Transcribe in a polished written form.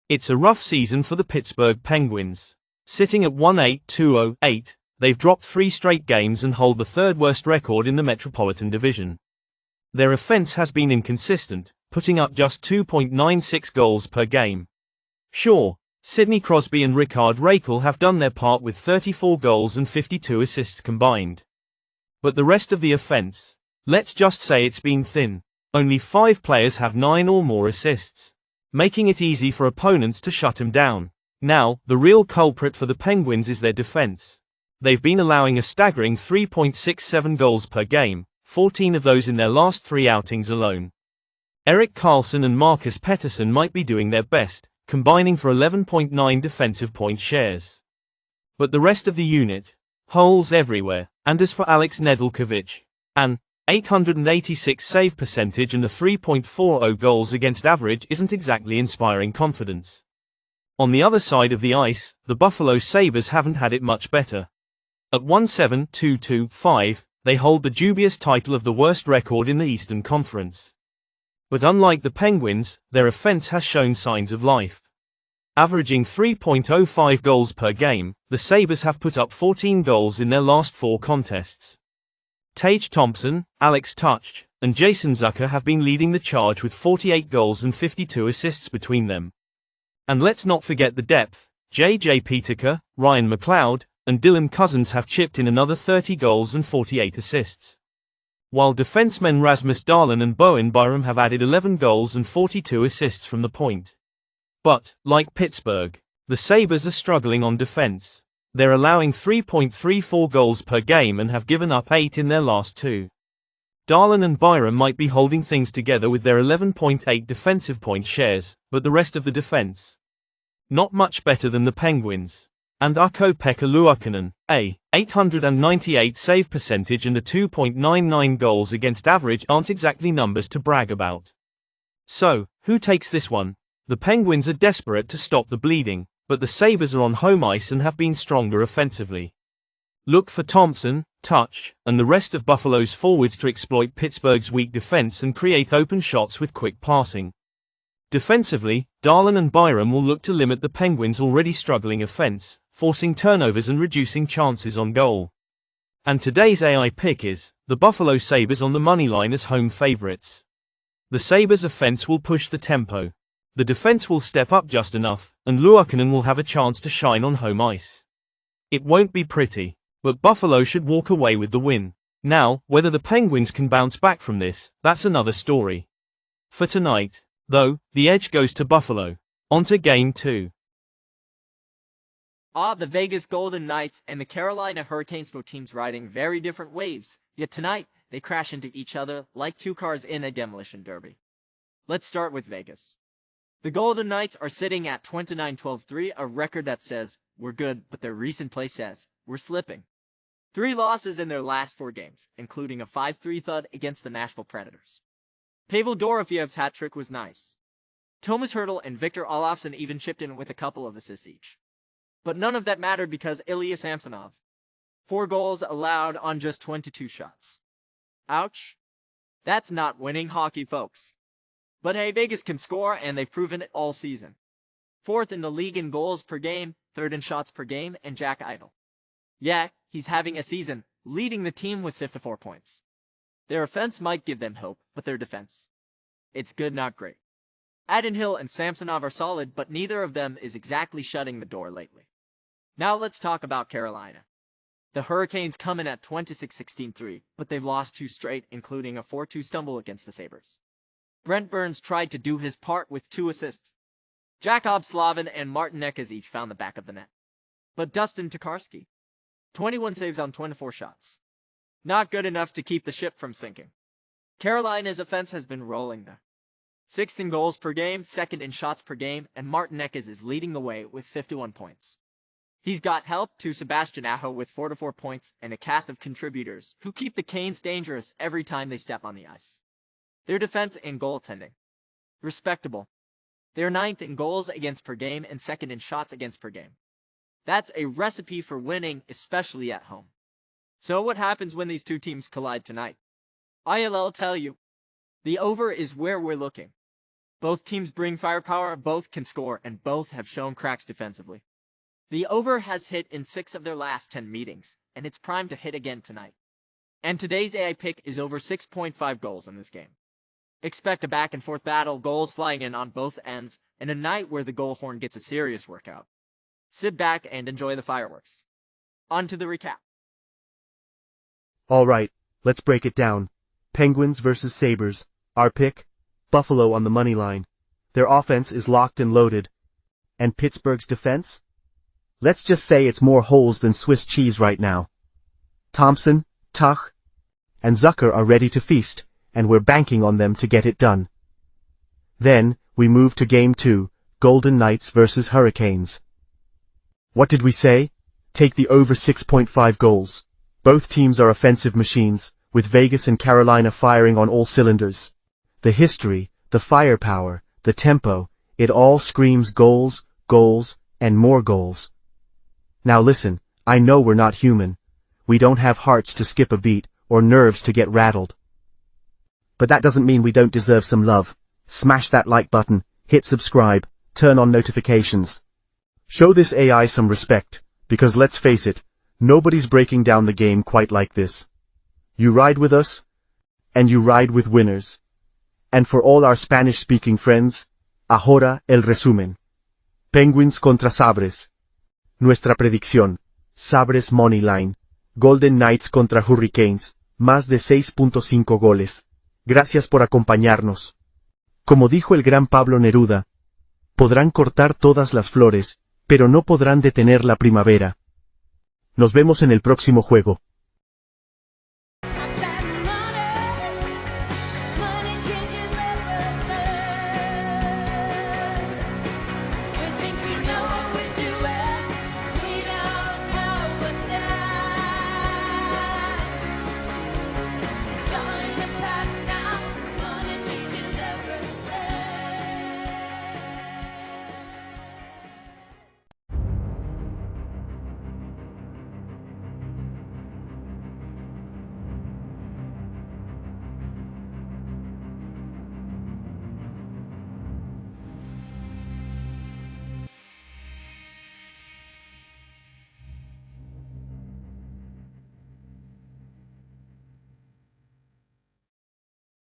It's a rough season for the Pittsburgh Penguins. Sitting at 1-8-2-0-8, they've dropped 3 straight games and hold the third worst record in the Metropolitan Division. Their offense has been inconsistent, putting up just 2.96 goals per game. Sure, Sidney Crosby and Rickard Rakell have done their part with 34 goals and 52 assists combined. But the rest of the offense, let's just say it's been thin. Only 5 players have 9 or more assists, making it easy for opponents to shut him down. Now, the real culprit for the Penguins is their defense. They've been allowing a staggering 3.67 goals per game, 14 of those in their last 3 outings alone. Erik Karlsson and Marcus Pettersson might be doing their best, combining for 11.9 defensive point shares. But the rest of the unit, holes everywhere. And as for Alex Nedeljkovic, an .886 save percentage and a 3.40 goals against average isn't exactly inspiring confidence. On the other side of the ice, the Buffalo Sabres haven't had it much better. At 1-7-2-2-5, they hold the dubious title of the worst record in the Eastern Conference. But unlike the Penguins, their offense has shown signs of life. Averaging 3.05 goals per game, the Sabres have put up 14 goals in their last 4 contests. Tage Thompson, Alex Tuch, and Jason Zucker have been leading the charge with 48 goals and 52 assists between them. And let's not forget the depth. J.J. Peterka, Ryan McLeod, and Dylan Cousins have chipped in another 30 goals and 48 assists. While defensemen Rasmus Dahlin and Bowen Byram have added 11 goals and 42 assists from the point. But, like Pittsburgh, the Sabres are struggling on defense. They're allowing 3.34 goals per game and have given up 8 in their last 2. Dahlin and Byram might be holding things together with their 11.8 defensive point shares, but the rest of the defense, not much better than the Penguins. And Ukko-Pekka Luukkonen, a .898 save percentage and a 2.99 goals against average aren't exactly numbers to brag about. So, who takes this one? The Penguins are desperate to stop the bleeding, but the Sabres are on home ice and have been stronger offensively. Look for Thompson, Tuch, and the rest of Buffalo's forwards to exploit Pittsburgh's weak defense and create open shots with quick passing. Defensively, Dahlin and Byram will look to limit the Penguins' already struggling offense, forcing turnovers and reducing chances on goal. And today's AI pick is the Buffalo Sabres on the Moneyline as home favorites. The Sabres' offense will push the tempo. The defense will step up just enough, and Luukkonen will have a chance to shine on home ice. It won't be pretty, but Buffalo should walk away with the win. Now, whether the Penguins can bounce back from this, that's another story. For tonight, though, the edge goes to Buffalo. On to Game 2. The Vegas Golden Knights and the Carolina Hurricanes, both teams riding very different waves, yet tonight, they crash into each other like 2 cars in a demolition derby. Let's start with Vegas. The Golden Knights are sitting at 29-12-3, a record that says, we're good, but their recent play says, we're slipping. 3 losses in their last 4 games, including a 5-3 thud against the Nashville Predators. Pavel Dorofiev's hat trick was nice. Thomas Hertl and Victor Olofsson even chipped in with a couple of assists each. But none of that mattered because Ilya Samsonov, 4 goals allowed on just 22 shots. Ouch. That's not winning hockey, folks. But hey, Vegas can score, and they've proven it all season. 4th in the league in goals per game, 3rd in shots per game, and Jack Eichel. Yeah, he's having a season, leading the team with 54 points. Their offense might give them hope, but their defense, it's good, not great. Adin Hill and Samsonov are solid, but neither of them is exactly shutting the door lately. Now let's talk about Carolina. The Hurricanes come in at 26-16-3, but they've lost 2 straight, including a 4-2 stumble against the Sabres. Brent Burns tried to do his part with 2 assists. Jakob Slavin and Martin Necas each found the back of the net. But Dustin Tokarski, 21 saves on 24 shots. Not good enough to keep the ship from sinking. Carolina's offense has been rolling there. 6th in goals per game, 2nd in shots per game, and Martin Necas is leading the way with 51 points. He's got help to Sebastian Aho with 44 points and a cast of contributors who keep the Canes dangerous every time they step on the ice. Their defense and goaltending, respectable. They're 9th in goals against per game and 2nd in shots against per game. That's a recipe for winning, especially at home. So what happens when these 2 teams collide tonight? I'll tell you. The over is where we're looking. Both teams bring firepower, both can score, and both have shown cracks defensively. The over has hit in 6 of their last 10 meetings, and it's primed to hit again tonight. And today's AI pick is over 6.5 goals in this game. Expect a back-and-forth battle, goals flying in on both ends, and a night where the goal horn gets a serious workout. Sit back and enjoy the fireworks. On to the recap. Alright, let's break it down. Penguins versus Sabres. Our pick? Buffalo on the money line. Their offense is locked and loaded. And Pittsburgh's defense? Let's just say it's more holes than Swiss cheese right now. Thompson, Tuch, and Zucker are ready to feast, and we're banking on them to get it done. Then, we move to Game 2, Golden Knights versus Hurricanes. What did we say? Take the over 6.5 goals. Both teams are offensive machines, with Vegas and Carolina firing on all cylinders. The history, the firepower, the tempo, it all screams goals, goals, and more goals. Now listen, I know we're not human. We don't have hearts to skip a beat, or nerves to get rattled. But that doesn't mean we don't deserve some love. Smash that like button, hit subscribe, turn on notifications. Show this AI some respect, because let's face it, nobody's breaking down the game quite like this. You ride with us, and you ride with winners. And for all our Spanish-speaking friends, ahora el resumen. Penguins contra Sabres. Nuestra predicción. Sabres Moneyline. Golden Knights contra Hurricanes. Más de 6.5 goles. Gracias por acompañarnos. Como dijo el gran Pablo Neruda, podrán cortar todas las flores, pero no podrán detener la primavera. Nos vemos en el próximo juego.